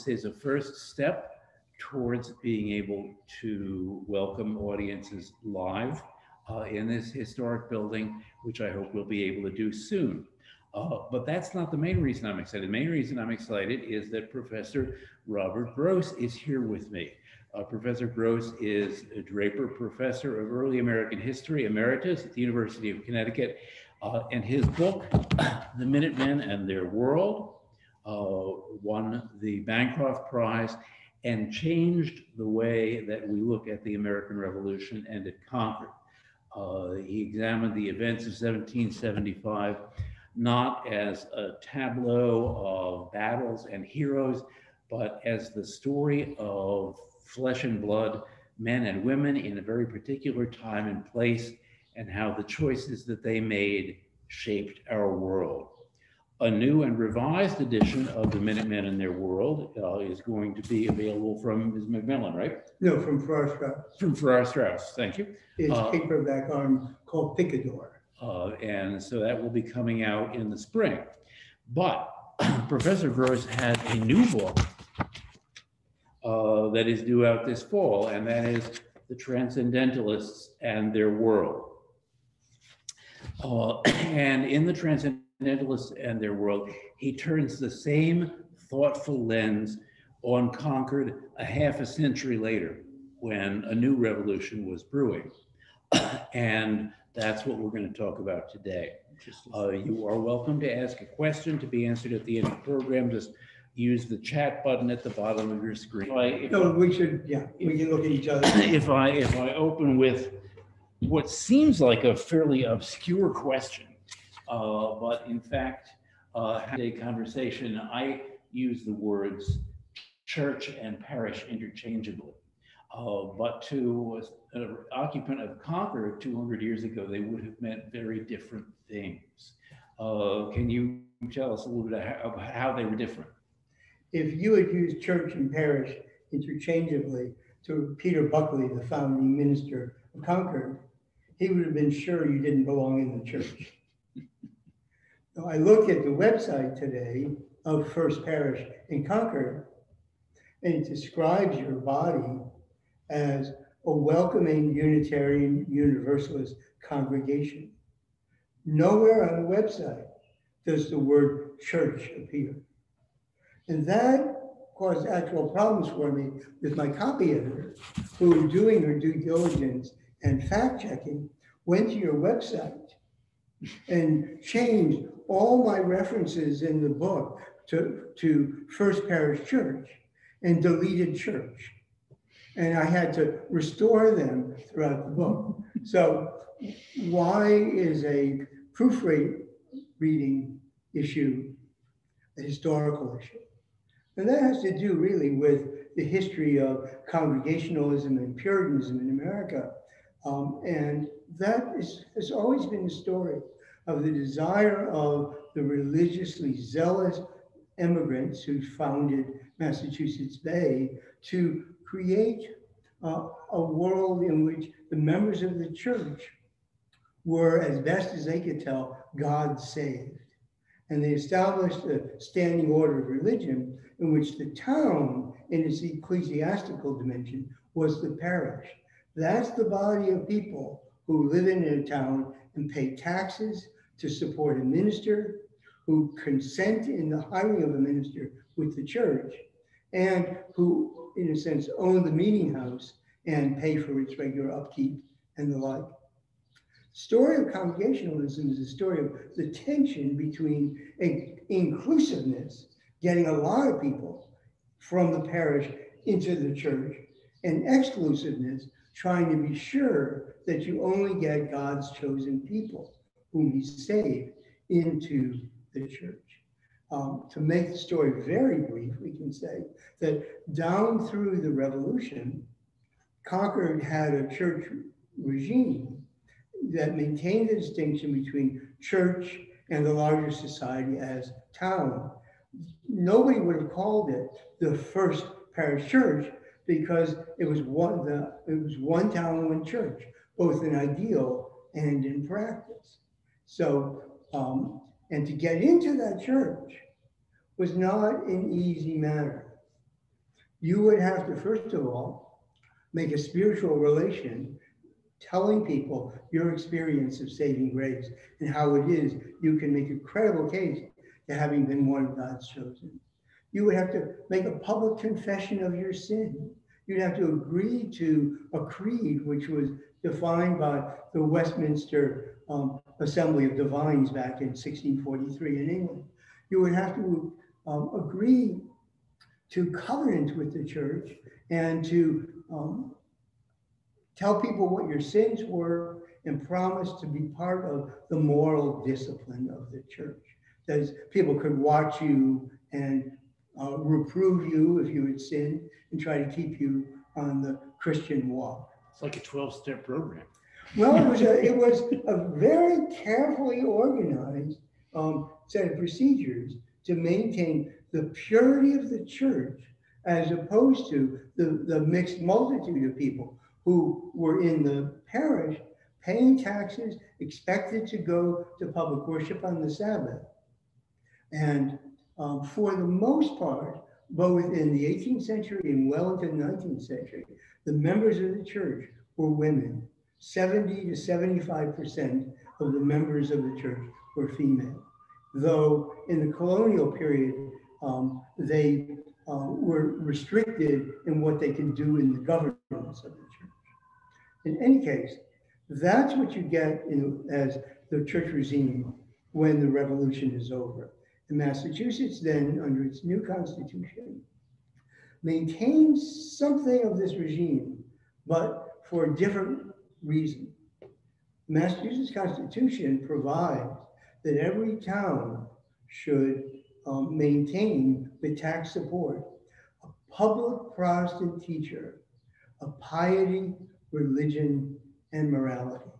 is a first step towards being able to welcome audiences live in this historic building, which I hope we'll be able to do soon. But that's not the main reason I'm excited. The main reason I'm excited is that Professor Robert Gross is here with me. Professor Gross is a Draper Professor of Early American History, Emeritus at the University of Connecticut. And his book, The Minutemen and Their World, won the Bancroft Prize and changed the way that we look at the American Revolution and at Concord. He examined the events of 1775 not as a tableau of battles and heroes, but as the story of flesh and blood, men and women in a very particular time and place, and how the choices that they made shaped our world. A new and revised edition of The Minutemen and Their World is going to be available from Ms. Macmillan, right? No, from Farrar Straus. From Farrar Straus, thank you. It's paperback arm called Picador. And so that will be coming out in the spring. But Professor Gross had a new book that is due out this fall, and that is The Transcendentalists and Their World. And in The Transcendentalists and Their World, he turns the same thoughtful lens on Concord a half a century later, when a new revolution was brewing. And that's what we're going to talk about today. You are welcome to ask a question to be answered at the end of the program. Just use the chat button at the bottom of your screen. We can look at each other. If I open with what seems like a fairly obscure question, but in fact, had a conversation, I use the words church and parish interchangeably. But to an occupant of Concord 200 years ago, they would have meant very different things. Can you tell us a little bit of how they were different? If you had used church and parish interchangeably to Peter Buckley, the founding minister of Concord, he would have been sure you didn't belong in the church. So I looked at the website today of First Parish in Concord, and it describes your body as a welcoming Unitarian Universalist congregation. Nowhere on the website does the word church appear. And that caused actual problems for me with my copy editor, who, doing her due diligence and fact checking, went to your website and changed all my references in the book to First Parish Church and deleted church. And I had to restore them throughout the book. So why is a proofreading issue a historical issue? And that has to do really with the history of Congregationalism and Puritanism in America. And that has always been the story of the desire of the religiously zealous immigrants who founded Massachusetts Bay to create a world in which the members of the church were, as best as they could tell, God saved. And they established a standing order of religion in which the town, in its ecclesiastical dimension, was the parish. That's the body of people who live in a town and pay taxes to support a minister, who consent in the hiring of a minister with the church, and who, in a sense, own the meeting house and pay for its regular upkeep and the like. The story of Congregationalism is a story of the tension between inclusiveness, getting a lot of people from the parish into the church, and exclusiveness, trying to be sure that you only get God's chosen people, whom he saved, into the church. To make the story very brief, we can say that down through the Revolution, Concord had a church regime that maintained the distinction between church and the larger society as town. Nobody would have called it the First Parish Church because it was one town, one church, both in ideal and in practice. So, and to get into that church was not an easy matter. You would have to, first of all, make a spiritual relation, telling people your experience of saving grace and how it is you can make a credible case to having been one of God's chosen. You would have to make a public confession of your sin. You'd have to agree to a creed which was defined by the Westminster Assembly of Divines back in 1643 in England. You would have to agree to covenant with the church and to tell people what your sins were and promise to be part of the moral discipline of the church. That is, people could watch you and reprove you if you had sinned and try to keep you on the Christian walk. It's like a 12-step program. Well, it was a very carefully organized set of procedures to maintain the purity of the church, as opposed to the mixed multitude of people who were in the parish paying taxes, expected to go to public worship on the Sabbath. And for the most part, both in the 18th century and well into the 19th century, the members of the church were women. 70 to 75% of the members of the church were female. Though in the colonial period, they were restricted in what they could do in the governance of the church. In any case, that's what you get as the church regime when the revolution is over. And Massachusetts then, under its new constitution, maintains something of this regime, but for a different reason. The Massachusetts Constitution provides that every town should maintain with tax support a public Protestant teacher of piety, religion, and morality.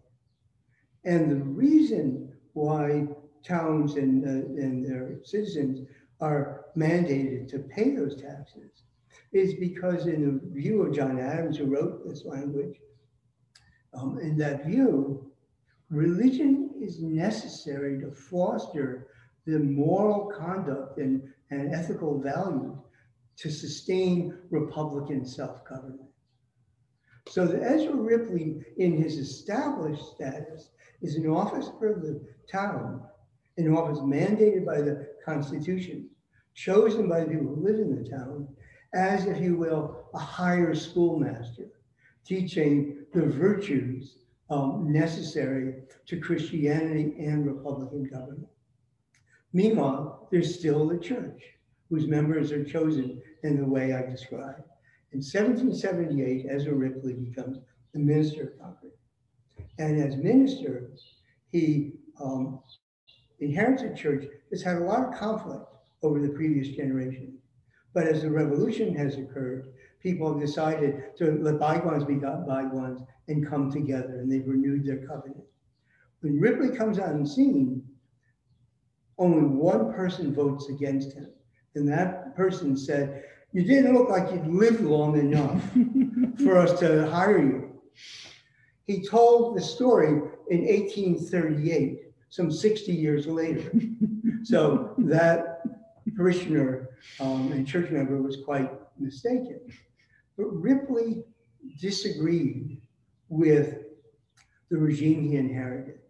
And the reason why towns and their citizens are mandated to pay those taxes is because, in the view of John Adams, who wrote this language, in that view, religion is necessary to foster the moral conduct and ethical values to sustain Republican self-government. So that Ezra Ripley, in his established status, is an officer of the town, an office mandated by the Constitution, chosen by the people who live in the town, as, if you will, a higher schoolmaster, teaching the virtues necessary to Christianity and Republican government. Meanwhile, there's still the church, whose members are chosen in the way I described. In 1778, Ezra Ripley becomes the minister of Concord. And as minister, he inherits a church that's had a lot of conflict over the previous generation. But as the revolution has occurred, people have decided to let bygones be bygones and come together, and they've renewed their covenant. When Ripley comes on scene, only one person votes against him. And that person said, "You didn't look like you'd lived long enough for us to hire you." He told the story in 1838, some 60 years later. So that parishioner and church member was quite mistaken. But Ripley disagreed with the regime he inherited.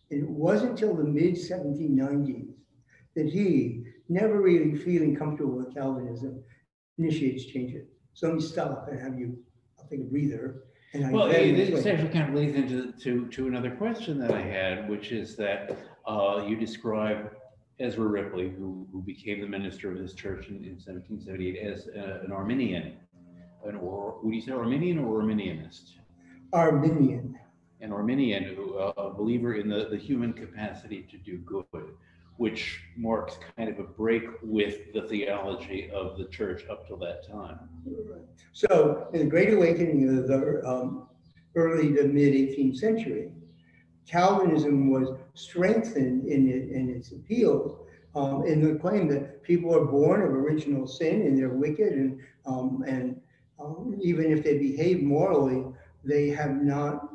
And it wasn't until the mid-1790s that he, never really feeling comfortable with Calvinism, initiates changes. So let me stop and have you, I'll take a breather. And well, this actually kind of leads into to another question that I had, which is that you describe Ezra Ripley, who became the minister of this church in 1778, as an Arminian. Would you say Arminian or Arminianist? Arminian. An Arminian, a believer in the human capacity to do good, which marks kind of a break with the theology of the church up till that time. So in the Great Awakening of the early to mid-18th century, Calvinism was strengthened in its appeals in the claim that people are born of original sin and they're wicked, and even if they behave morally, they have not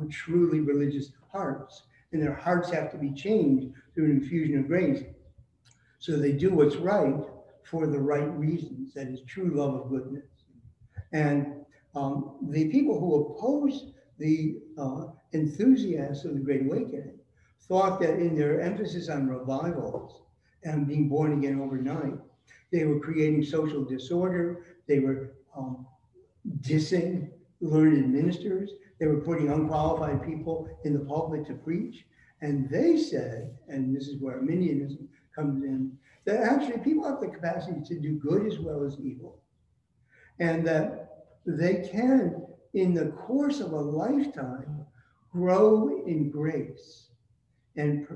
truly religious hearts, and their hearts have to be changed through an infusion of grace. So they do what's right for the right reasons, that is true love of goodness. And the people who opposed the enthusiasts of the Great Awakening thought that in their emphasis on revivals and being born again overnight, they were creating social disorder, they were dissing learned ministers, they were putting unqualified people in the pulpit to preach. And they said, and this is where Arminianism comes in, that actually people have the capacity to do good as well as evil. And that they can, in the course of a lifetime, grow in grace and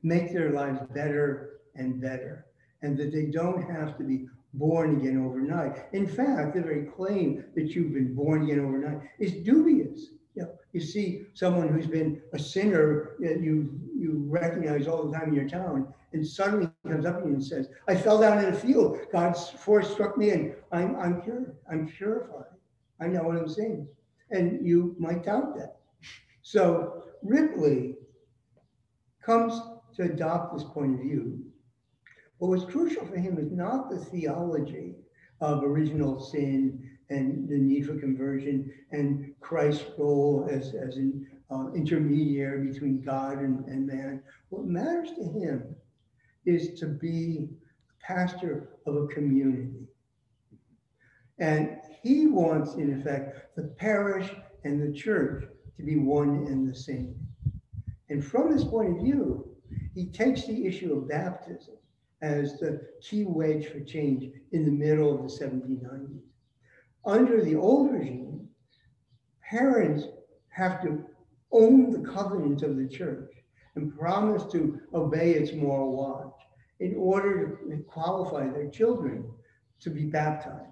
make their lives better and better. And that they don't have to be born again overnight. In fact, the very claim that you've been born again overnight is dubious. You see someone who's been a sinner that you recognize all the time in your town, and suddenly comes up to you and says, I fell down in a field, God's force struck me, and I'm cured, I'm purified. I know what I'm saying. And you might doubt that. So Ripley comes to adopt this point of view. But what's crucial for him is not the theology of original sin and the need for conversion and Christ's role as an intermediary between God and man. What matters to him is to be pastor of a community. And he wants, in effect, the parish and the church to be one and the same. And from this point of view, he takes the issue of baptism as the key wedge for change in the middle of the 1790s. Under the old regime, parents have to own the covenant of the church and promise to obey its moral watch in order to qualify their children to be baptized.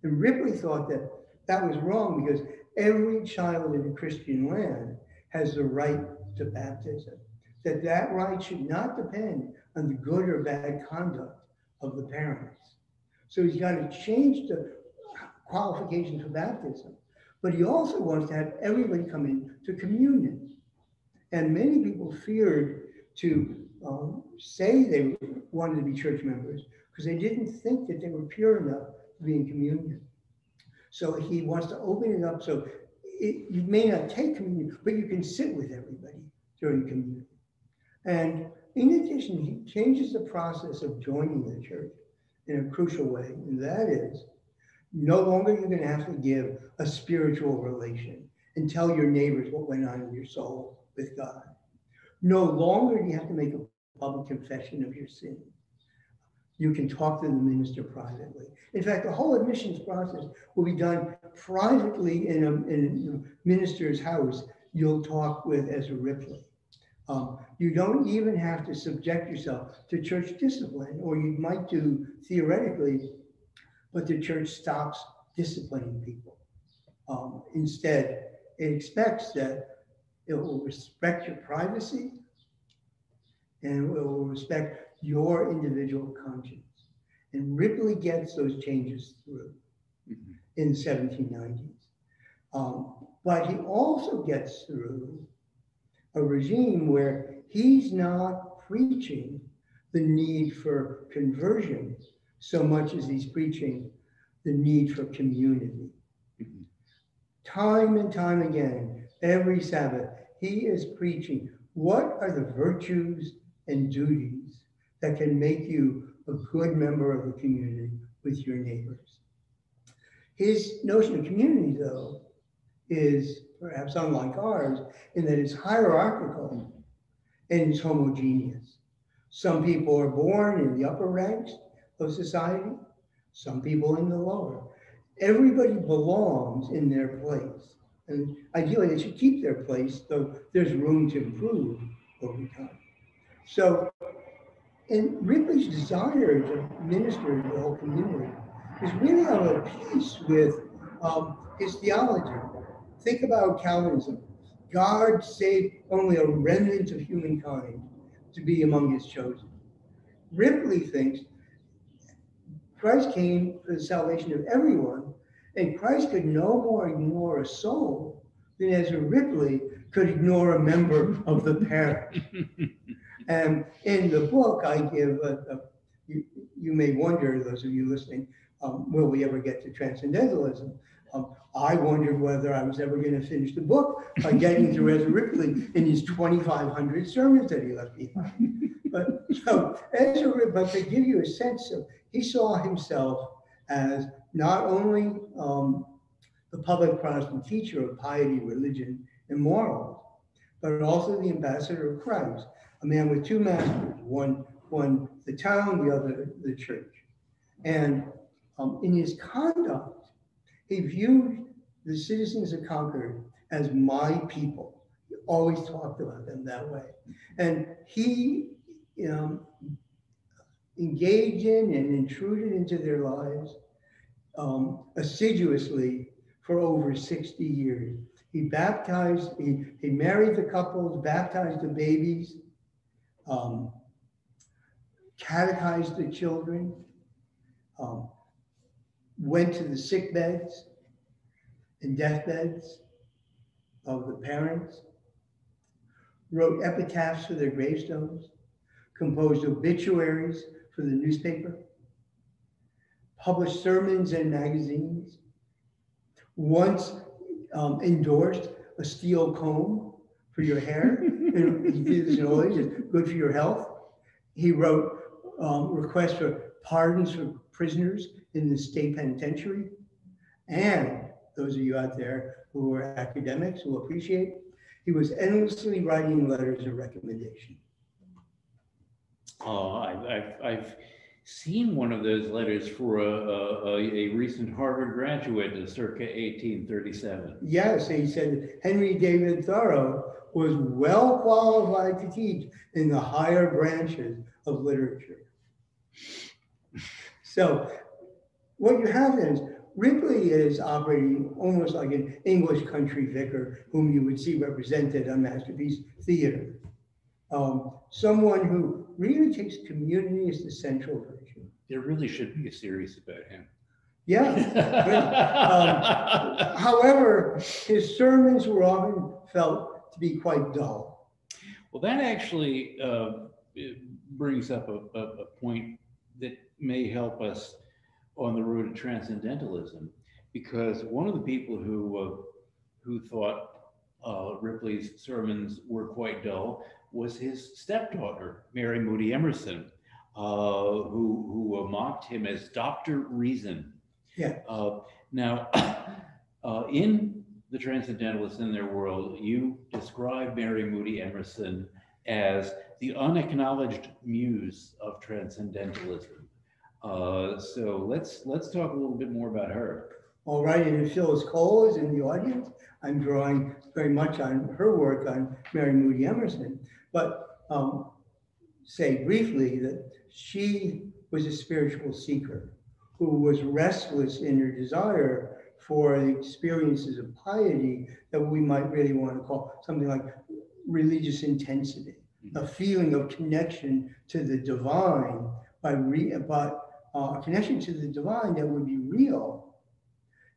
And Ripley thought that that was wrong because every child in a Christian land has the right to baptism, that right should not depend on the good or bad conduct of the parents. So he's got to change the qualifications for baptism, but he also wants to have everybody come in to communion. And many people feared to say they wanted to be church members because they didn't think that they were pure enough to be in communion. So he wants to open it up so you may not take communion, but you can sit with everybody during communion. And in addition, he changes the process of joining the church in a crucial way, and that is no longer you're going to have to give a spiritual relation and tell your neighbors what went on in your soul with God. No longer do you have to make a public confession of your sin. You can talk to the minister privately. In fact, the whole admissions process will be done privately in a minister's house. You'll talk with Ezra Ripley. You don't even have to subject yourself to church discipline, or you might do theoretically, but the church stops disciplining people. Instead, it expects that it will respect your privacy and it will respect your individual conscience. And Ripley gets those changes through in the 1790s. But he also gets through a regime where he's not preaching the need for conversion so much as he's preaching the need for community. Time and time again, every Sabbath, he is preaching what are the virtues and duties that can make you a good member of the community with your neighbors. His notion of community, though, is perhaps unlike ours in that it's hierarchical and it's homogeneous. Some people are born in the upper ranks of society, some people in the lower. Everybody belongs in their place. And ideally, they should keep their place, though there's room to improve over time. So, and Ripley's desire to minister to the whole community is really of a piece with his theology. Think about Calvinism. God saved only a remnant of humankind to be among his chosen. Ripley thinks Christ came for the salvation of everyone, and Christ could no more ignore a soul than Ezra Ripley could ignore a member of the parish. And in the book, I give you may wonder, those of you listening, will we ever get to Transcendentalism? I wondered whether I was ever going to finish the book by getting through Ezra Ripley in his 2,500 sermons that he left behind. But so Ezra, but to give you a sense of, he saw himself as not only the public Protestant teacher of piety, religion, and morals, but also the ambassador of Christ, a man with two masters, one the town, the other the church. And in his conduct, he viewed the citizens of Concord as my people. He always talked about them that way. And he engaged in and intruded into their lives assiduously for over 60 years. He baptized, he married the couples, baptized the babies, catechized the children, went to the sick beds and deathbeds of the parents, wrote epitaphs for their gravestones, composed obituaries for the newspaper, published sermons in magazines, once endorsed a steel comb for your hair. He did this in old age, it's good for your health. He wrote requests for pardons for prisoners in the state penitentiary. And those of you out there who are academics will appreciate, he was endlessly writing letters of recommendation. I've seen one of those letters for a recent Harvard graduate of circa 1837. Yes, he said Henry David Thoreau was well qualified to teach in the higher branches of literature. So what you have is Ripley is operating almost like an English country vicar whom you would see represented on Masterpiece Theater. Someone who really takes community as the central virtue. There really should be a series about him. Yeah. However, his sermons were often felt to be quite dull. Well, that actually brings up a point that may help us on the road to Transcendentalism, because one of the people who thought Ripley's sermons were quite dull was his stepdaughter, Mary Moody Emerson, who mocked him as Dr. Reason. Yeah. Now, in the Transcendentalists in their world, you describe Mary Moody Emerson as the unacknowledged muse of Transcendentalism. So let's talk a little bit more about her. All right, and if Phyllis Cole is in the audience, I'm drawing very much on her work on Mary Moody Emerson, but say briefly that she was a spiritual seeker who was restless in her desire for the experiences of piety that we might really want to call something like religious intensity, a feeling of connection to the divine, but a connection to the divine that would be real.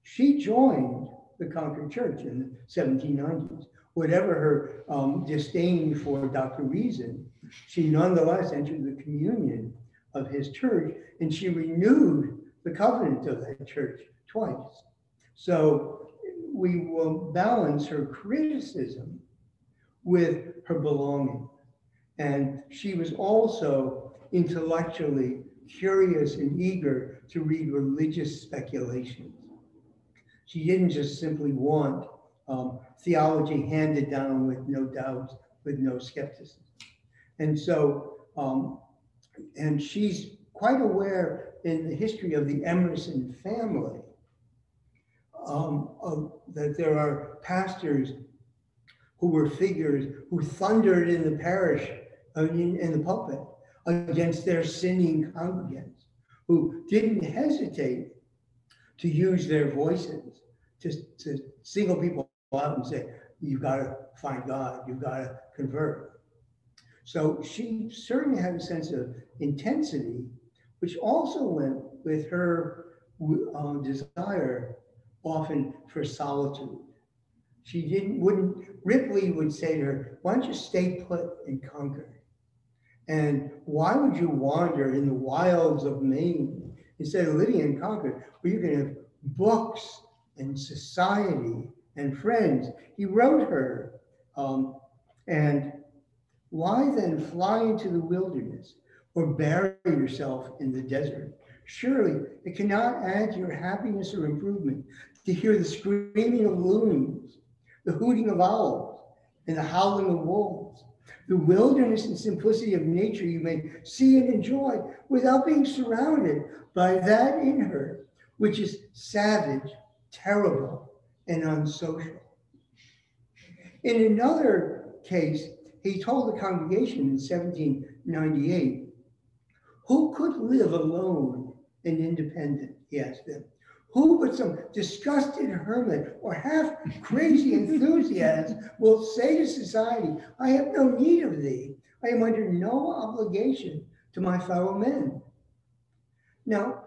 She joined the Concord Church in the 1790s. Whatever her disdain for Dr. Reason, she nonetheless entered the communion of his church, and she renewed the covenant of that church twice. So we will balance her criticism with her belonging. And she was also intellectually curious and eager to read religious speculations. She didn't just simply want theology handed down with no doubts, with no skepticism. And so, and she's quite aware in the history of the Emerson family that there are pastors who were figures who thundered in the parish, in the pulpit, against their sinning congregants, who didn't hesitate to use their voices to single people out and say, you've got to find God, you've got to convert. So she certainly had a sense of intensity, which also went with her desire often for solitude. Ripley would say to her, why don't you stay put in Concord? And why would you wander in the wilds of Maine instead of living in Concord, where you can have books and society and friends? He wrote her. And why then fly into the wilderness or bury yourself in the desert? Surely it cannot add to your happiness or improvement to hear the screaming of loons, the hooting of owls, and the howling of wolves. The wilderness and simplicity of nature you may see and enjoy without being surrounded by that in her, which is savage, terrible, and unsocial. In another case, he told the congregation in 1798, who could live alone and independent, he asked them. Who but some disgusted hermit or half crazy enthusiast will say to society, I have no need of thee. I am under no obligation to my fellow men. Now,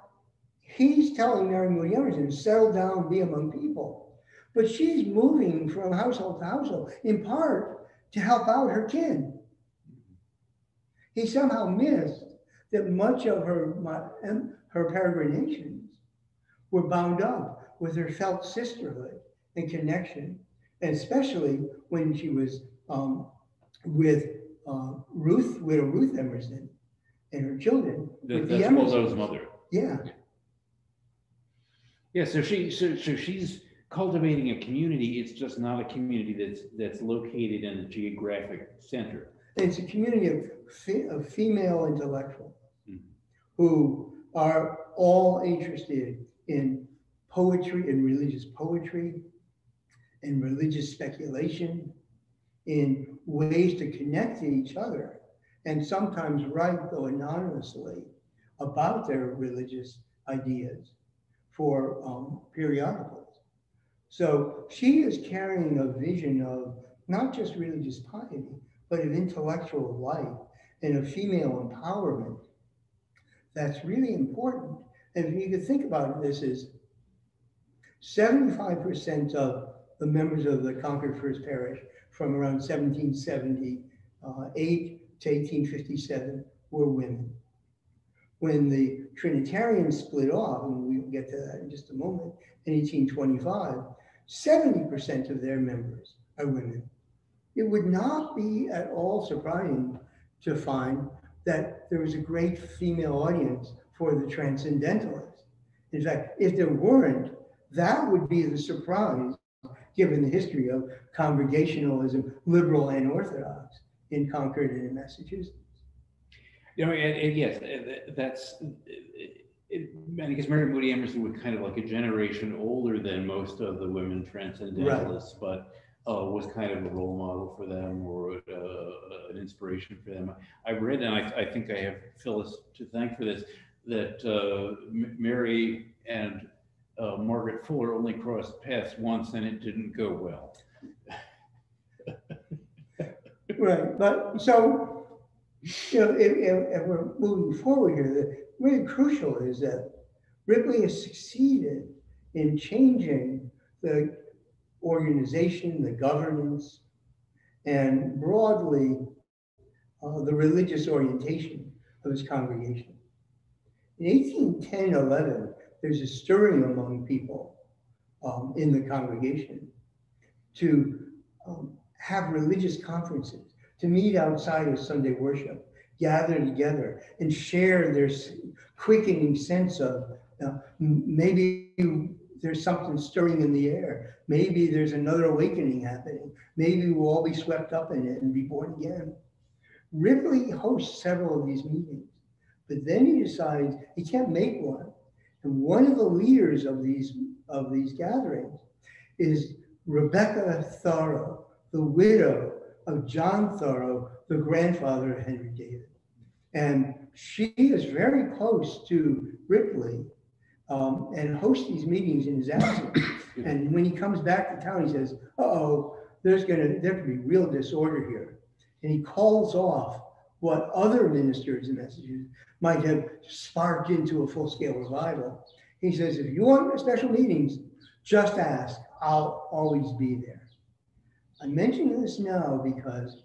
he's telling Mary Moody Emerson, settle down, be among people. But she's moving from household to household, in part to help out her kin. He somehow missed that much of her peregrinations were bound up with her felt sisterhood and connection, and especially when she was with widow Ruth Emerson and her children. That's Waldo's mother. Yeah. Yeah, so she's cultivating a community. It's just not a community that's located in a geographic center. It's a community of female intellectuals who are all interested in poetry and religious poetry and religious speculation, in ways to connect to each other, and sometimes write, though anonymously, about their religious ideas for periodicals. So she is carrying a vision of not just religious piety, but of intellectual life and of female empowerment. That's really important. And if you could think about it, this is 75% of the members of the Concord First Parish from around 1778 to 1857 were women. When the Trinitarians split off, and we'll get to that in just a moment, in 1825, 70% of their members are women. It would not be at all surprising to find that there was a great female audience for the Transcendentalists. In fact, if there weren't, that would be the surprise, given the history of Congregationalism, liberal and Orthodox, in Concord and in Massachusetts. You know, and yes, that's. I guess Mary Moody Emerson was kind of like a generation older than most of the women Transcendentalists, right, but was kind of a role model for them, or an inspiration for them. I read, and I think I have Phyllis to thank for this, that Mary and Margaret Fuller only crossed paths once, and it didn't go well. Right, but so, you know, if we're moving forward here, the really crucial is that Ripley has succeeded in changing the organization, the governance, and broadly the religious orientation of his congregation. In 1810-11, there's a stirring among people in the congregation to have religious conferences, to meet outside of Sunday worship, gather together and share their quickening sense of maybe there's something stirring in the air. Maybe there's another awakening happening. Maybe we'll all be swept up in it and be born again. Ripley hosts several of these meetings, but then he decides he can't make one. And one of the leaders of these gatherings is Rebecca Thoreau, the widow of John Thoreau, the grandfather of Henry David. And she is very close to Ripley and hosts these meetings in his absence. And when he comes back to town, he says, uh-oh, there could be real disorder here. And he calls off what other ministers and messages might have sparked into a full-scale revival. He says, if you want special meetings, just ask, I'll always be there. I'm mentioning this now because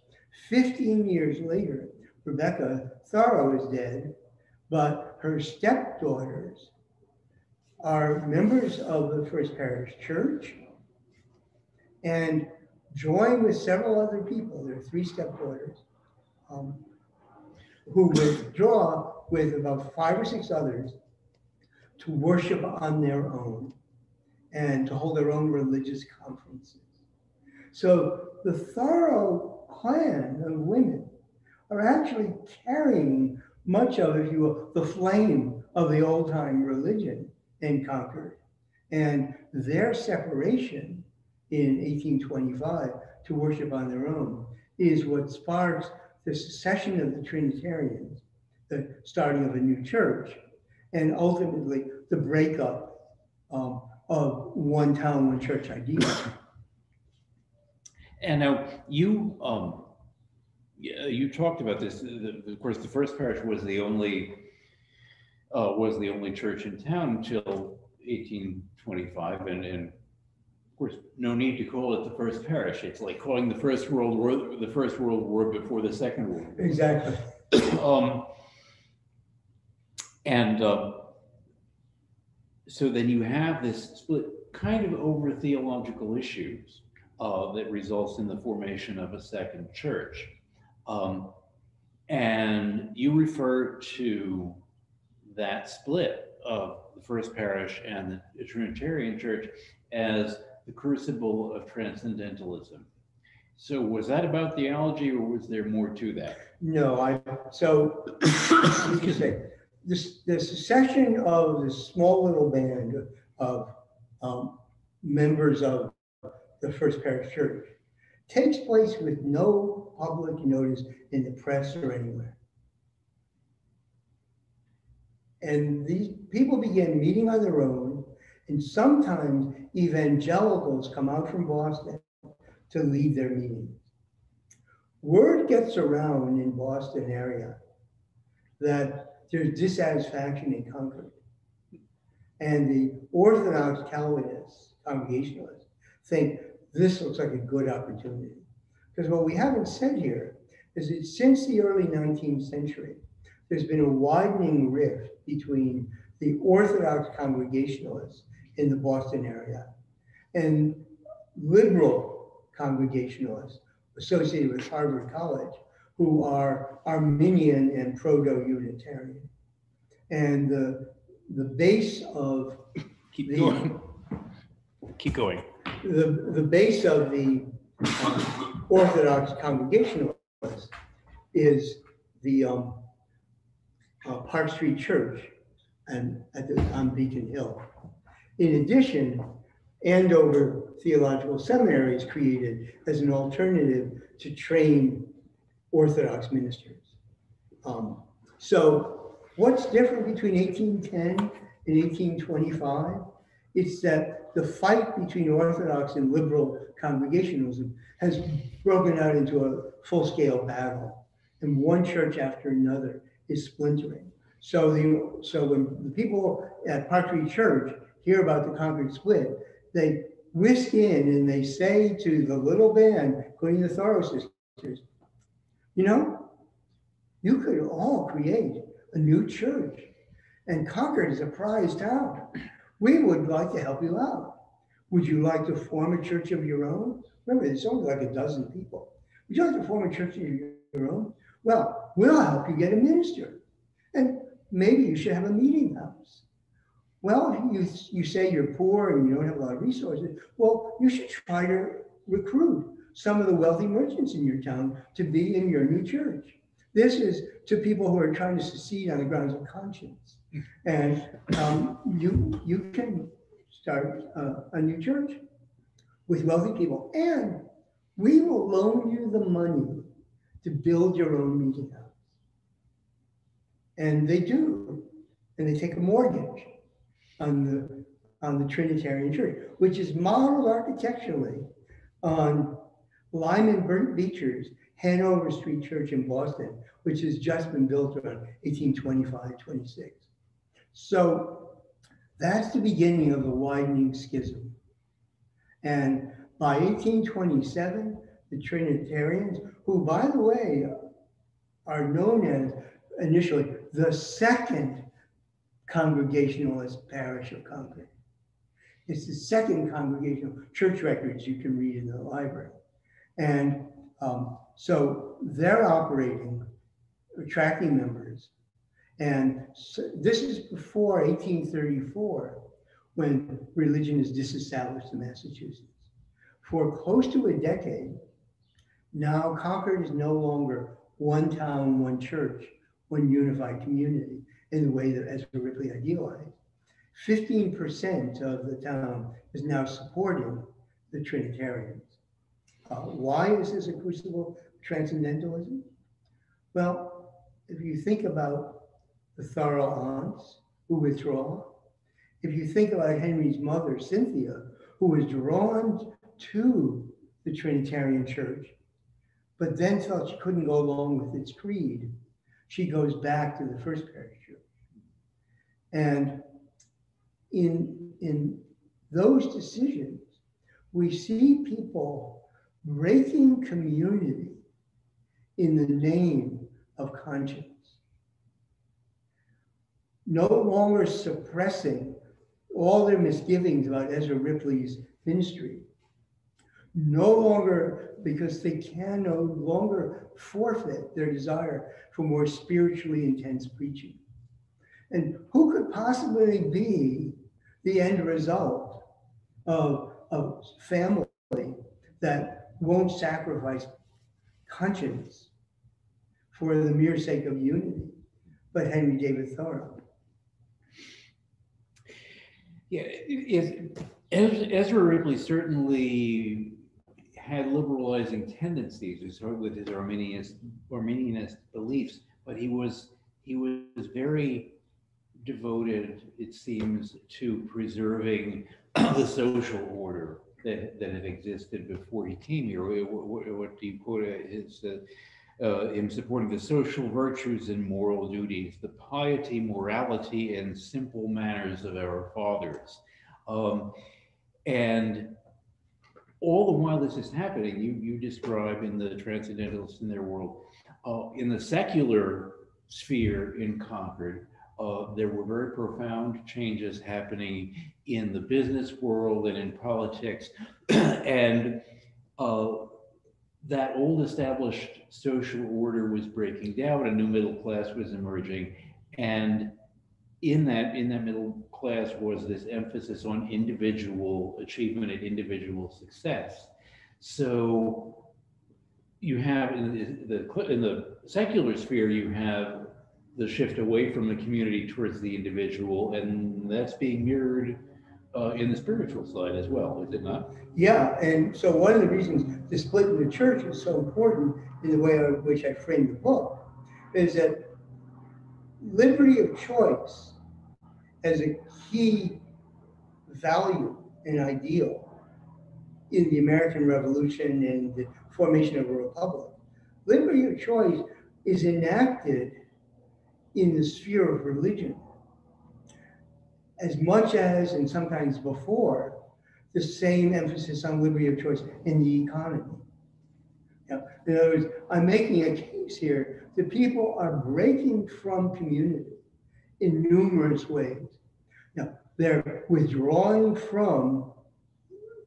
15 years later, Rebecca Thoreau is dead, but her stepdaughters are members of the First Parish Church and join with several other people. There are 3 stepdaughters who withdraw with about 5 or 6 others to worship on their own and to hold their own religious conferences. So the Thoreau clan of women are actually carrying much of, if you will, the flame of the old-time religion in Concord. And their separation in 1825 to worship on their own is what sparks the secession of the Trinitarians, the starting of a new church, and ultimately the breakup of one town, one church idea. And now you talked about this. Of course, the First Parish was the only church in town until 1825, and of course, no need to call it the First Parish. It's like calling the First World War before the Second World War. Exactly. So then you have this split kind of over theological issues that results in the formation of a second church. And you refer to that split of the First Parish and the Trinitarian Church as the crucible of Transcendentalism. So was that about theology, or was there more to that? No, the secession of this small little band of members of the First Parish Church takes place with no public notice in the press or anywhere. And these people began meeting on their own, and sometimes evangelicals come out from Boston to lead their meetings. Word gets around in Boston area that there's dissatisfaction in Concord. And the Orthodox Calvinists, Congregationalists, think this looks like a good opportunity. Because what we haven't said here is that since the early 19th century, there's been a widening rift between the Orthodox Congregationalists in the Boston area and liberal Congregationalists associated with Harvard College, who are Arminian and proto-Unitarian. And the base of Keep going. The base of the Orthodox Congregationalists is the Park Street Church and on Beacon Hill. In addition, Andover Theological Seminary is created as an alternative to train Orthodox ministers. So what's different between 1810 and 1825? It's that the fight between Orthodox and liberal Congregationalism has broken out into a full-scale battle, and one church after another is splintering. So when the people at Park Street Church hear about the Concord split, they whisk in and they say to the little band, including the Thoreau sisters, you know, you could all create a new church, and Concord is a prize town. We would like to help you out. Would you like to form a church of your own? Remember, there's only like a dozen people. Would you like to form a church of your own? Well, we'll help you get a minister. And maybe you should have a meeting house. Well, you say you're poor and you don't have a lot of resources. Well, you should try to recruit some of the wealthy merchants in your town to be in your new church. This is to people who are trying to secede on the grounds of conscience. And you can start a new church with wealthy people, and we will loan you the money to build your own meeting house. And they do, and they take a mortgage on the Trinitarian Church, which is modeled architecturally on Lyman Beecher's Hanover Street Church in Boston, which has just been built around 1825-26. So that's the beginning of the widening schism. And by 1827, the Trinitarians, who, by the way, are known as initially the second Congregationalist parish of Concord. It's the second congregational church records you can read in the library. And so they're operating, attracting members. And so this is before 1834, when religion is disestablished in Massachusetts. For close to a decade, now Concord is no longer one town, one church, one unified community in the way that Ezra Ripley idealized. 15% of the town is now supporting the Trinitarians. Why is this a crucible of transcendentalism? Well, if you think about the thorough aunts who withdraw, if you think about Henry's mother, Cynthia, who was drawn to the Trinitarian Church, but then felt she couldn't go along with its creed, she goes back to the First Parish Church. And in those decisions, we see people breaking community in the name of conscience, no longer suppressing all their misgivings about Ezra Ripley's ministry, no longer, because they can no longer forfeit their desire for more spiritually intense preaching. And who could possibly be the end result of a family that won't sacrifice conscience for the mere sake of unity, but Henry David Thoreau? Yeah, Ezra Ripley certainly had liberalizing tendencies with his Arminianist beliefs, but he was very devoted, it seems, to preserving the social order that had existed before he came here. What do you quote is him supporting the social virtues and moral duties, the piety, morality, and simple manners of our fathers. And all the while this is happening, you describe in the Transcendentalists in their world, in the secular sphere in Concord, there were very profound changes happening in the business world and in politics. And that old established social order was breaking down, a new middle class was emerging. And in that middle class was this emphasis on individual achievement and individual success. So you have in the secular sphere, you have the shift away from the community towards the individual, and that's being mirrored in the spiritual side as well, is it not? Yeah, and so one of the reasons the split in the church is so important in the way in which I framed the book is that liberty of choice as a key value and ideal in the American Revolution and the formation of a republic. Liberty of choice is enacted in the sphere of religion as much as, and sometimes before, the same emphasis on liberty of choice in the economy. Now, in other words, I'm making a case here that people are breaking from community in numerous ways. Now, they're withdrawing from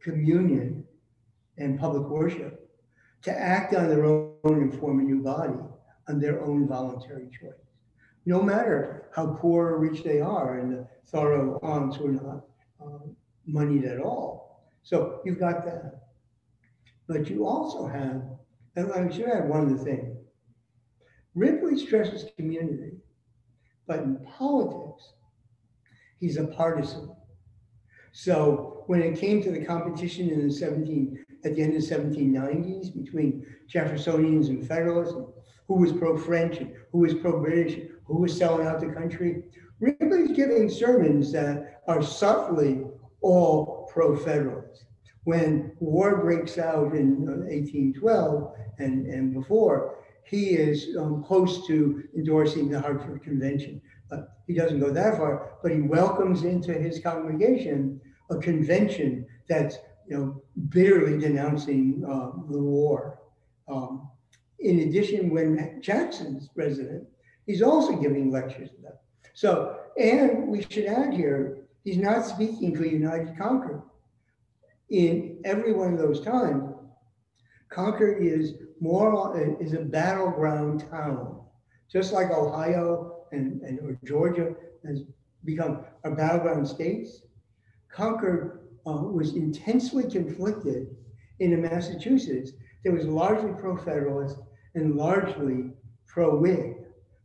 communion and public worship to act on their own and form a new body on their own voluntary choice, no matter how poor or rich they are, and the Thoreau aunts were not moneyed at all. So you've got that. But you also have, and I should add one other thing. Ripley stresses community, but in politics, he's a partisan. So when it came to the competition in at the end of the 1790s between Jeffersonians and Federalists, who was pro-French, and who was pro-British, who was selling out the country, Ripley's giving sermons that are subtly all pro-Federalist. When war breaks out in 1812 and before, he is close to endorsing the Hartford Convention. He doesn't go that far, but he welcomes into his congregation a convention that's bitterly denouncing the war. in addition, when Jackson's president, he's also giving lectures to them. So, and we should add here, he's not speaking for United Concord. In every one of those times, Concord is a battleground town, just like Ohio and or Georgia has become our battleground states. Concord was intensely conflicted in Massachusetts that was largely pro-federalist and largely pro-Whig.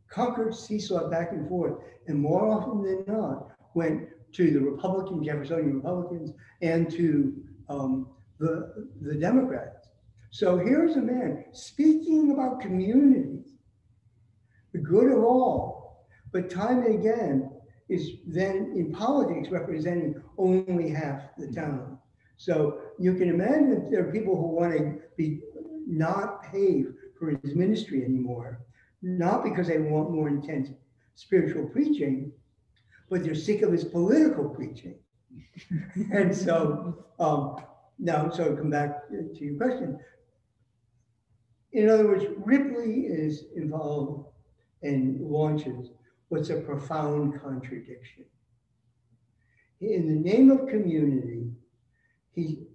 Concord seesawed back and forth, and more often than not went to the Republican, Jeffersonian Republicans, and to the Democrats. So here's a man speaking about communities, the good of all, but time and again is then in politics representing only half the town. So you can imagine that there are people who want to be not paid for his ministry anymore, not because they want more intense spiritual preaching, but they're sick of his political preaching. And so now, so come back to your question. In other words, Ripley is involved and launches what's a profound contradiction. In the name of community, he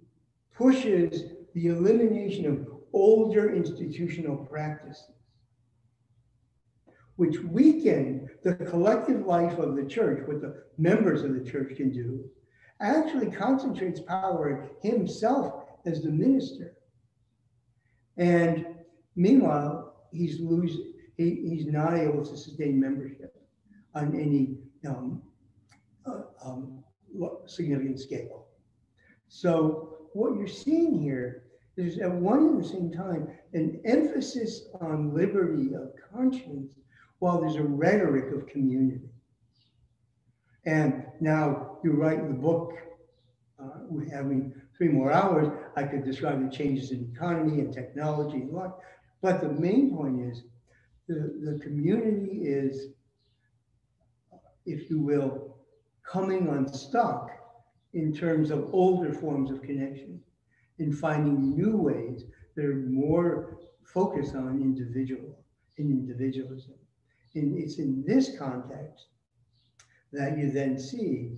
pushes the elimination of older institutional practices, which weaken the collective life of the church, what the members of the church can do, actually concentrates power in himself as the minister. And meanwhile, he's not able to sustain membership on any significant scale. So what you're seeing here is at one and the same time an emphasis on liberty of conscience while there's a rhetoric of community. And now you write the book, we're having 3 more hours, I could describe the changes in economy and technology and what, but the main point is the community is, if you will, coming unstuck in terms of older forms of connection and finding new ways that are more focused on individualism. And it's in this context that you then see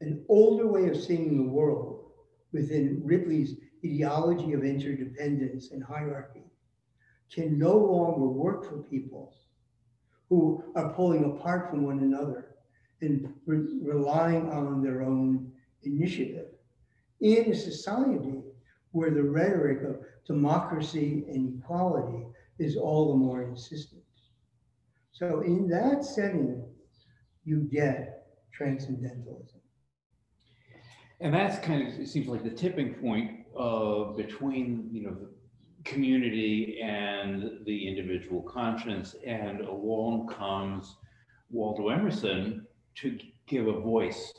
an older way of seeing the world within Ripley's ideology of interdependence and hierarchy can no longer work for people who are pulling apart from one another and relying on their own initiative in a society where the rhetoric of democracy and equality is all the more insistent. So in that setting, you get transcendentalism. And that's kind of, it seems like the tipping point between, the community and the individual conscience, and along comes Waldo Emerson to give a voice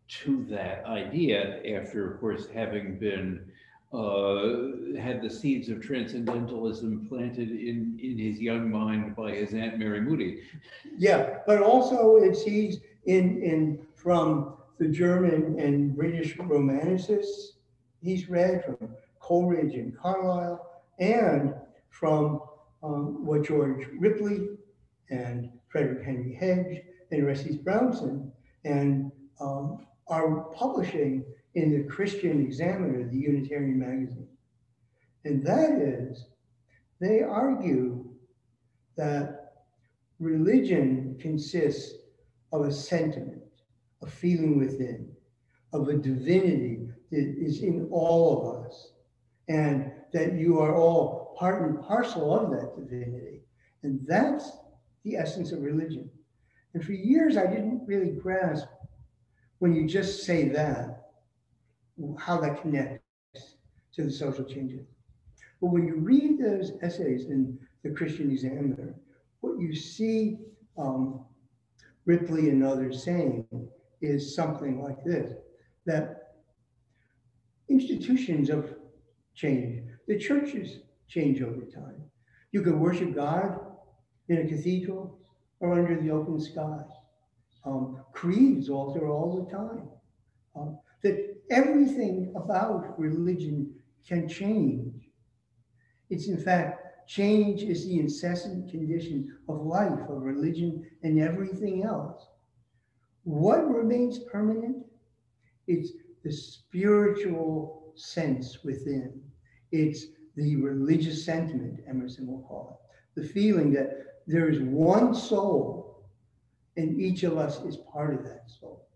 to that idea after, of course, having been had the seeds of transcendentalism planted in his young mind by his Aunt Mary Moody. Yeah, but also it seeds in from the German and British Romanicists he's read, from Coleridge and Carlyle, and from what George Ripley and Frederick Henry Hedge and Orestes Brownson and are publishing in the Christian Examiner, the Unitarian magazine. And that is, they argue that religion consists of a sentiment, a feeling within, of a divinity that is in all of us, and that you are all part and parcel of that divinity. And that's the essence of religion. And for years, I didn't really grasp, when you just say that, how that connects to the social changes. But when you read those essays in the Christian Examiner, what you see Ripley and others saying is something like this, that institutions have changed. The churches change over time. You can worship God in a cathedral or under the open sky. Creeds alter all the time. That everything about religion can change. It's in fact change is the incessant condition of life, of religion, and everything else. What remains permanent? It's the spiritual sense within. It's the religious sentiment, Emerson will call it. The feeling that there is one soul and each of us is part of that soul.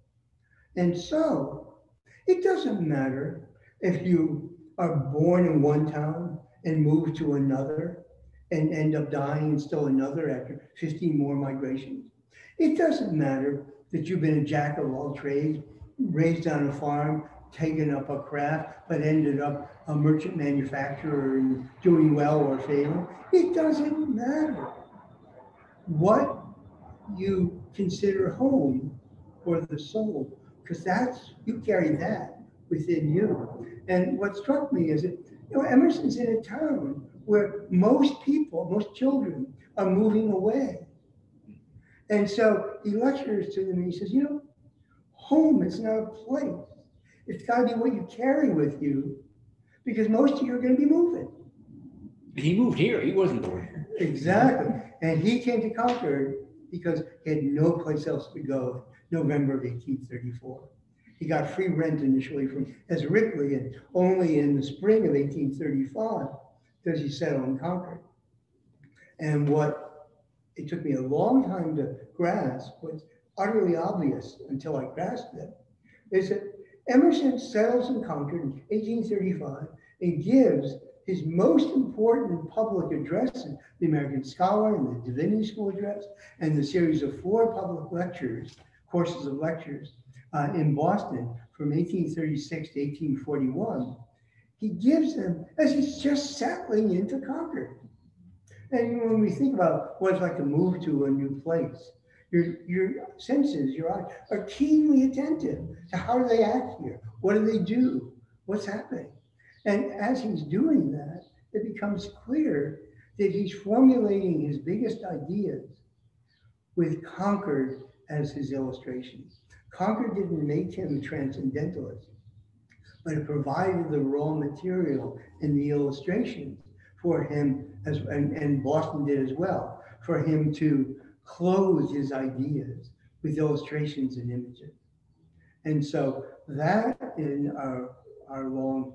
And so it doesn't matter if you are born in one town and move to another and end up dying in still another after 15 more migrations. It doesn't matter that you've been a jack of all trades, raised on a farm, taken up a craft, but ended up a merchant manufacturer and doing well or failing. It doesn't matter what you consider home or the soul, because you carry that within you. And what struck me is that Emerson's in a town where most people, most children are moving away. And so he lectures to them and he says, home is not a place. It's got to be what you carry with you, because most of you are going to be moving. He moved here. He wasn't born here. Exactly. And he came to Concord because he had no place else to go in November of 1834. He got free rent initially from Ezra Ripley, and only in the spring of 1835 does he settle in Concord. And what it took me a long time to grasp, was utterly obvious until I grasped it, is that Emerson settles in Concord in 1835 and gives his most important public addresses, the American Scholar and the Divinity School address, and the series of 4 public lectures, courses of lectures in Boston from 1836 to 1841. He gives them as he's just settling into Concord. And when we think about what it's like to move to a new place, your senses, your eyes are keenly attentive to how do they act here? What do they do? What's happening? And as he's doing that, it becomes clear that he's formulating his biggest ideas with Concord as his illustration. Concord didn't make him a transcendentalist, but it provided the raw material and the illustrations for him, and Boston did as well, for him to clothe his ideas with illustrations and images. And so that in our long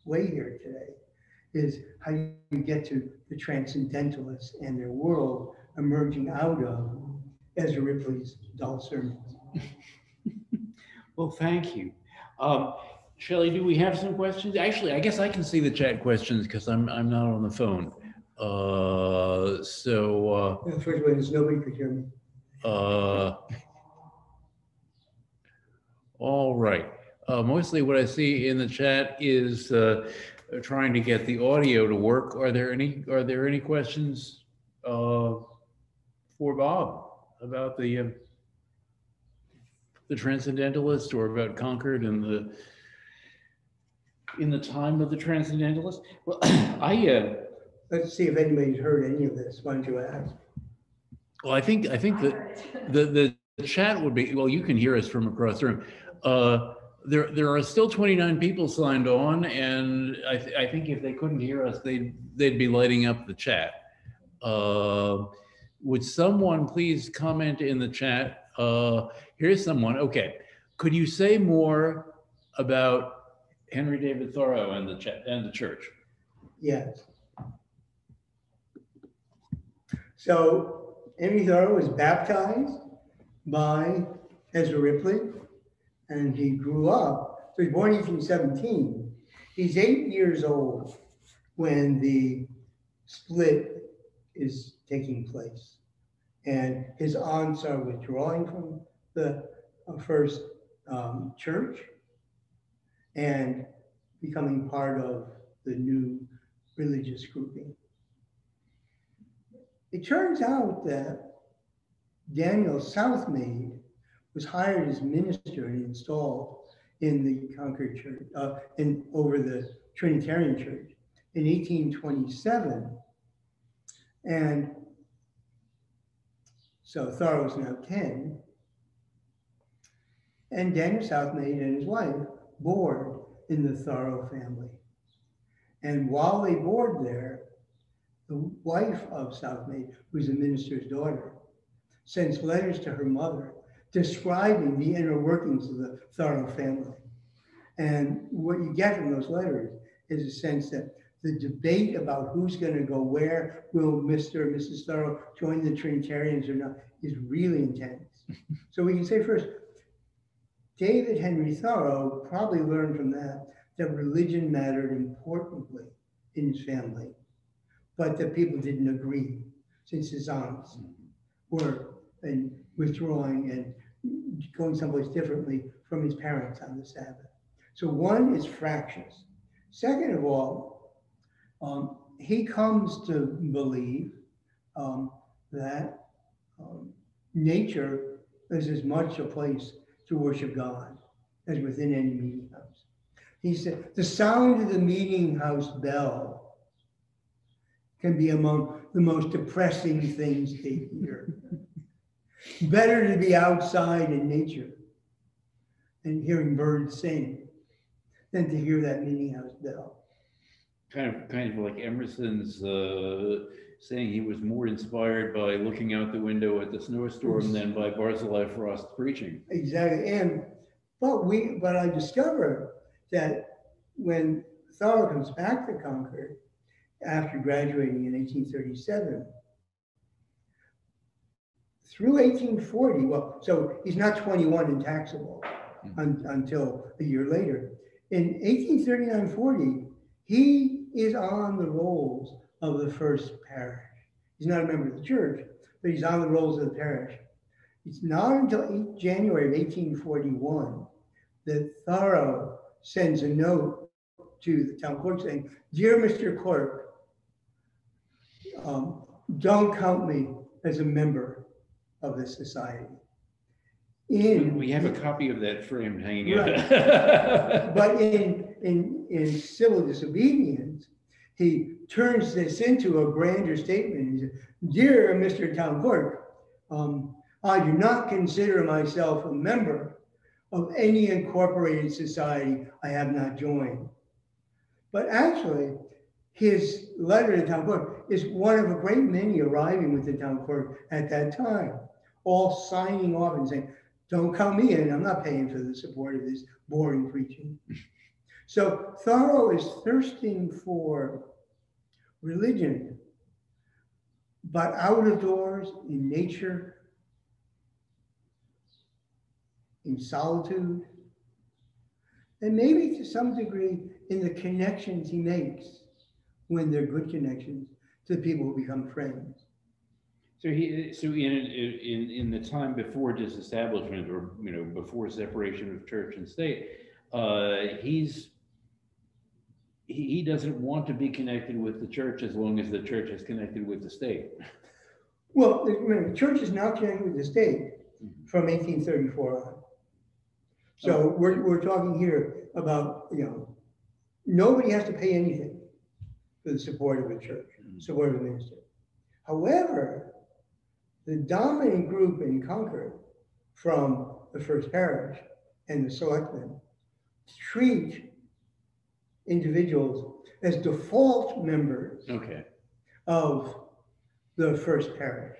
way here today is how you get to the Transcendentalists and their world emerging out of Ezra Ripley's dull sermons. Well, thank you. Shelley, do we have some questions? Actually, I guess I can see the chat questions because I'm not on the phone. The first one is nobody could hear me. All right. Mostly what I see in the chat is trying to get the audio to work. Are there any questions for Bob about the Transcendentalists, or about Concord and in the time of the Transcendentalists? Well, Let's see if anybody's heard any of this. Why don't you ask? Well, I think that the chat would be, well, you can hear us from across the room. There are still 29 people signed on, and I think if they couldn't hear us, they'd be lighting up the chat. Would someone please comment in the chat? Here's someone. Okay, could you say more about Henry David Thoreau and the church? Yes. So Henry Thoreau was baptized by Ezra Ripley, and he grew up. So he was born in 1817. He's 8 years old when the split is taking place, and his aunts are withdrawing from the first church and becoming part of the new religious grouping. It turns out that Daniel Southmaid was hired as minister and installed in the Concord Church, over the Trinitarian Church in 1827. And so Thoreau's now 10. And Daniel Southmaid and his wife board in the Thoreau family. And while they board there, the wife of Southmead, who's a minister's daughter, sends letters to her mother describing the inner workings of the Thoreau family. And what you get from those letters is a sense that the debate about who's going to go where, will Mr. and Mrs. Thoreau join the Trinitarians or not, is really intense. So we can say first, David Henry Thoreau probably learned from that religion mattered importantly in his family, but that people didn't agree, since his aunts were withdrawing and going someplace differently from his parents on the Sabbath. So one is fractious. Second of all, he comes to believe that nature is as much a place to worship God as within any meeting house. He said, the sound of the meeting house bell can be among the most depressing things to hear. Better to be outside in nature and hearing birds sing than to hear that meeting house bell. Kind of like Emerson's saying he was more inspired by looking out the window at the snowstorm than by Barzillai Frost preaching. Exactly. But I discovered that when Thoreau comes back to Concord after graduating in 1837, through 1840, well, so he's not 21 and taxable until a year later. In 1839-40, he is on the rolls of the first parish. He's not a member of the church, but he's on the rolls of the parish. It's not until January of 1841 that Thoreau sends a note to the town clerk saying, "Dear Mr. Clerk, don't count me as a member of this society." We have a copy of that frame hanging out. Right. But in civil disobedience, he turns this into a grander statement. He says, "Dear Mr. Town Clerk, I do not consider myself a member of any incorporated society I have not joined." But actually, his letter to the town clerk is one of a great many arriving with the town clerk at that time, all signing off and saying, "Don't count me in, I'm not paying for the support of this boring preaching." So Thoreau is thirsting for religion, but out of doors, in nature, in solitude, and maybe to some degree in the connections he makes when they're good connections to the people who become friends. So in the time before disestablishment, or before separation of church and state, he doesn't want to be connected with the church as long as the church is connected with the state. Well, the church is not connected with the state from 1834 on. So we're talking here about, nobody has to pay anything for the support of a church, support of a minister. However, the dominant group in Concord from the first parish and the selectmen treat individuals as default members of the first parish.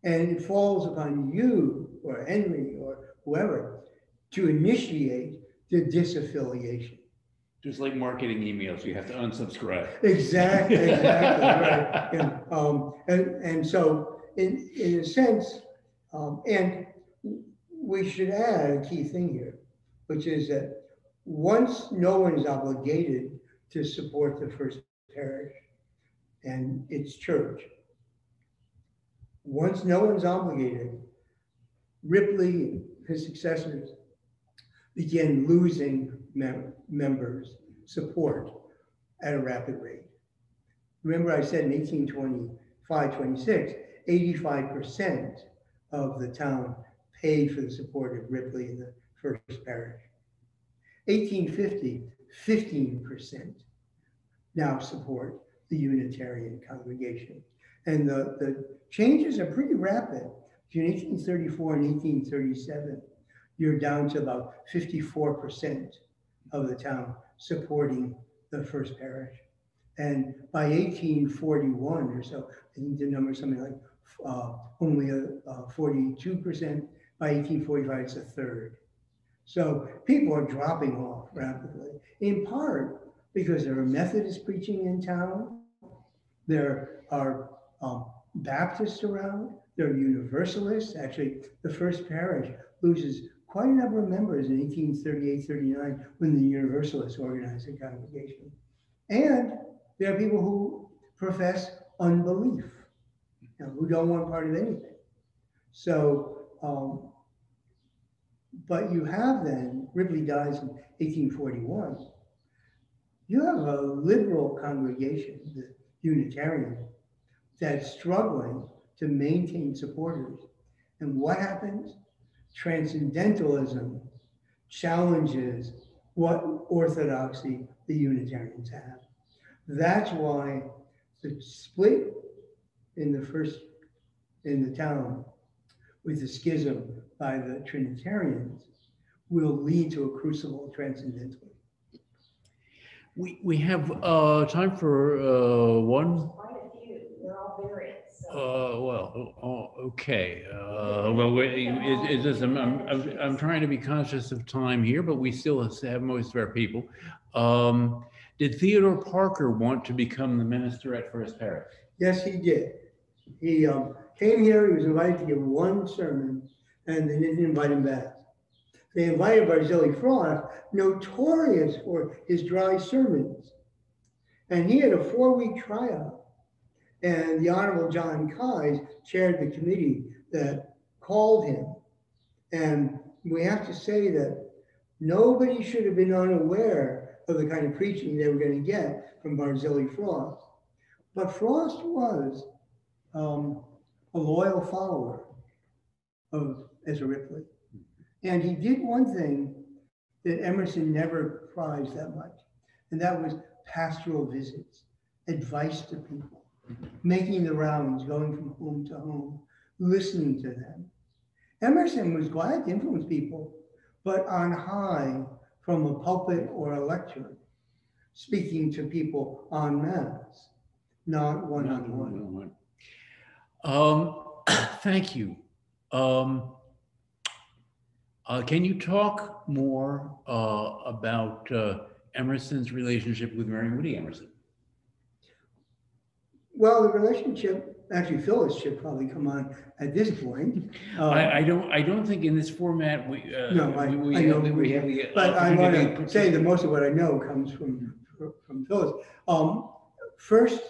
And it falls upon you or Henry or whoever to initiate the disaffiliation. Just like marketing emails, you have to unsubscribe. Exactly, right. And so in a sense, and we should add a key thing here, which is that once no one is obligated to support the first parish and its church, once no one's obligated, Ripley and his successors began losing members' support at a rapid rate. Remember I said in 1825-26, 85% of the town paid for the support of Ripley in the first parish. 1850, 15% now support the Unitarian congregation. And the changes are pretty rapid. Between 1834 and 1837, you're down to about 54% of the town supporting the first parish. And by 1841 or so, I think the number is something like only 42%. By 1845, it's a third. So people are dropping off rapidly, in part because there are Methodists preaching in town, there are Baptists around, there are Universalists. Actually, the first parish loses quite a number of members in 1838-39 when the Universalists organized a congregation. And there are people who profess unbelief, who don't want part of anything. So, but you have then, Ripley dies in 1841, you have a liberal congregation, the Unitarian, that's struggling to maintain supporters. And what happens? Transcendentalism challenges what orthodoxy the Unitarians have. That's why the split in the town with the schism by the Trinitarians will lead to a crucible of transcendentalism. We have time for one. Quite a few. They're all variants. Okay. It's just, I'm trying to be conscious of time here, but we still have most of our people. Did Theodore Parker want to become the minister at First Parish? Yes, he did. He came here, he was invited to give one sermon, and they didn't invite him back. They invited Barzilai Frost, notorious for his dry sermons. And he had a 4-week tryout. And the Honorable John Keyes chaired the committee that called him. And we have to say that nobody should have been unaware of the kind of preaching they were going to get from Barzilai Frost. But Frost was a loyal follower of Ezra Ripley. And he did one thing that Emerson never prized that much, and that was pastoral visits, advice to people, making the rounds, going from home to home, listening to them. Emerson was glad to influence people, but on high from a pulpit or a lecture, speaking to people en masse, not one-on-one. Thank you. Can you talk more about Emerson's relationship with Mary Moody Emerson? Well, the relationship, actually Phyllis should probably come on at this point. I don't think in this format we have the but I want to say that most of what I know comes from Phyllis. First,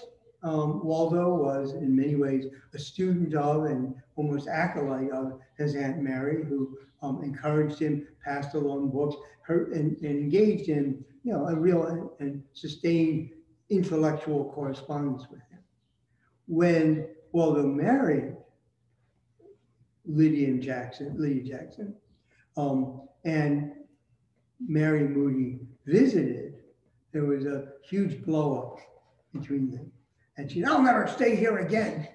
Waldo was in many ways a student of and almost acolyte of his Aunt Mary, who encouraged him, passed along books, and engaged in a real and sustained intellectual correspondence with him. When Waldo married Lydia Jackson, and Mary Moody visited, there was a huge blow up between them. And she said, "I'll never stay here again."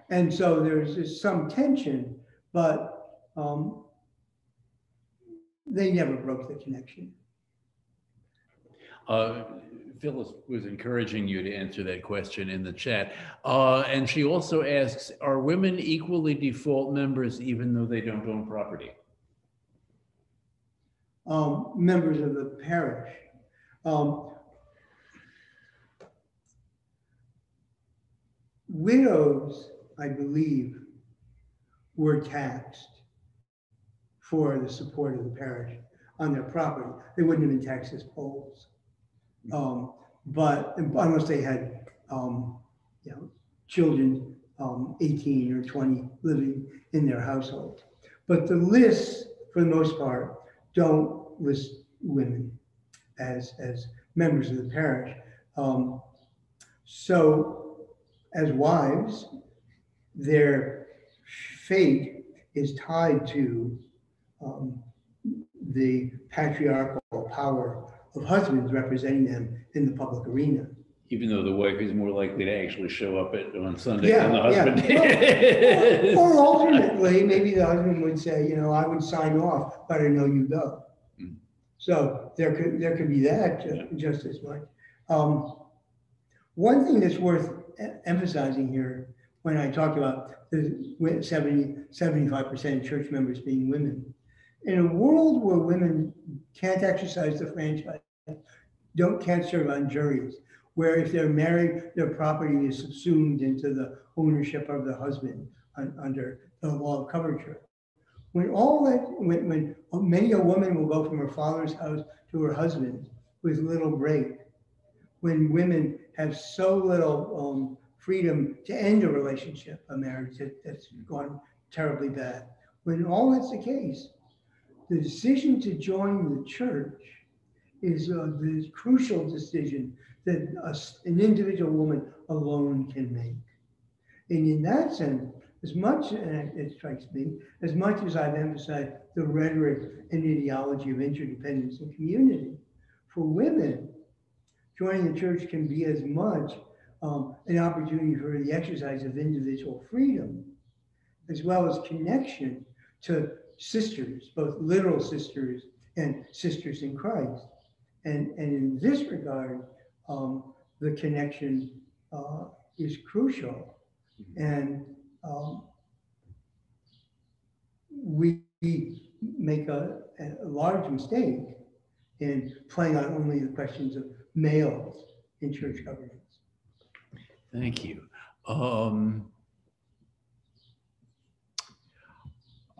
And so there's just some tension, but they never broke the connection. Phyllis was encouraging you to answer that question in the chat. And she also asks, are women equally default members even though they don't own property? Members of the parish. Widows, I believe, were taxed for the support of the parish on their property. They wouldn't have been taxed as Poles. But unless they had children 18 or 20 living in their household. But the lists, for the most part, don't list women as members of the parish. So as wives, their fate is tied to the patriarchal power of husbands representing them in the public arena. Even though the wife is more likely to actually show up on Sunday than the husband. Well, or alternately, maybe the husband would say, I would sign off, but I know you go. So there could be that just as much. One thing that's worth emphasizing here when I talk about the 75% of church members being women, in a world where women can't exercise the franchise, can't serve on juries, where if they're married, their property is subsumed into the ownership of the husband under the law of coverture. When many a woman will go from her father's house to her husband's with little break, when women have so little freedom to end a relationship, a marriage that's gone terribly bad, when all that's the case, the decision to join the church is the crucial decision that an individual woman alone can make. And in that sense, as much, and it strikes me, as much as I've emphasized the rhetoric and ideology of interdependence and community, for women, joining the church can be as much an opportunity for the exercise of individual freedom, as well as connection to sisters, both literal sisters and sisters in Christ. And in this regard, the connection is crucial. And we make a large mistake in playing on only the questions of males in church governance. Thank you.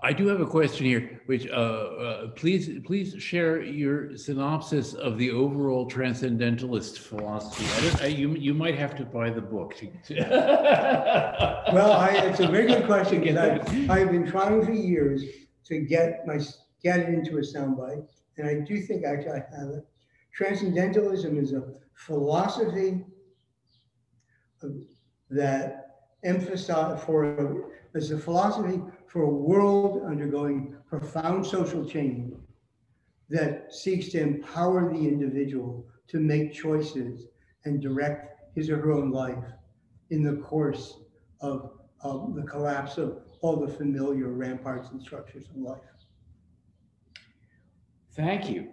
I do have a question here, which please share your synopsis of the overall Transcendentalist philosophy. You might have to buy the book. Well, it's a very good question, because I've been trying for years to get it into a soundbite, and I do think actually I have it. Transcendentalism is a philosophy that emphasizes as a philosophy for a world undergoing profound social change that seeks to empower the individual to make choices and direct his or her own life in the course of the collapse of all the familiar ramparts and structures of life. Thank you.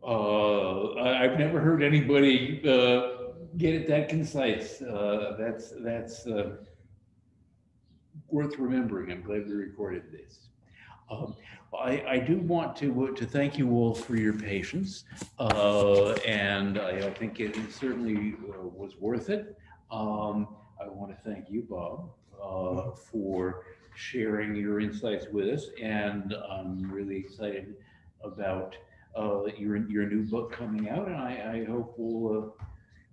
I've never heard anybody get it that concise. That's worth remembering. I'm glad we recorded this. I do want to thank you all for your patience, and I think it certainly was worth it. I want to thank you, Bob, for sharing your insights with us, and I'm really excited about your new book coming out, and I hope we'll.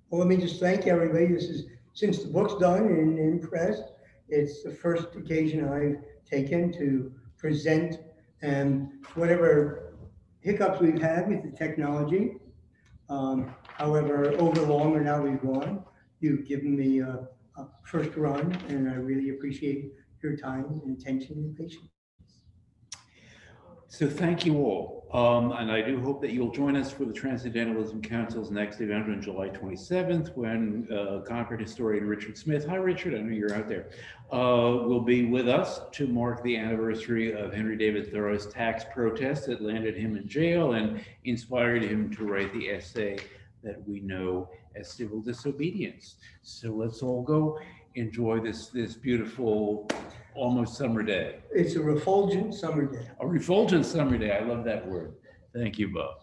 Well, let me just thank everybody. This is, since the book's done and in press, it's the first occasion I've taken to present, and whatever hiccups we've had with the technology, however overlong or now we've gone, you've given me a first run, and I really appreciate your time and attention and patience. So thank you all. And I do hope that you'll join us for the Transcendentalism Council's next event on July 27th, when Concord historian Richard Smith, hi Richard, I know you're out there, will be with us to mark the anniversary of Henry David Thoreau's tax protest that landed him in jail and inspired him to write the essay that we know as Civil Disobedience. So let's all go enjoy this beautiful, almost summer day. It's a refulgent summer day. A refulgent summer day. I love that word. Thank you, Bob.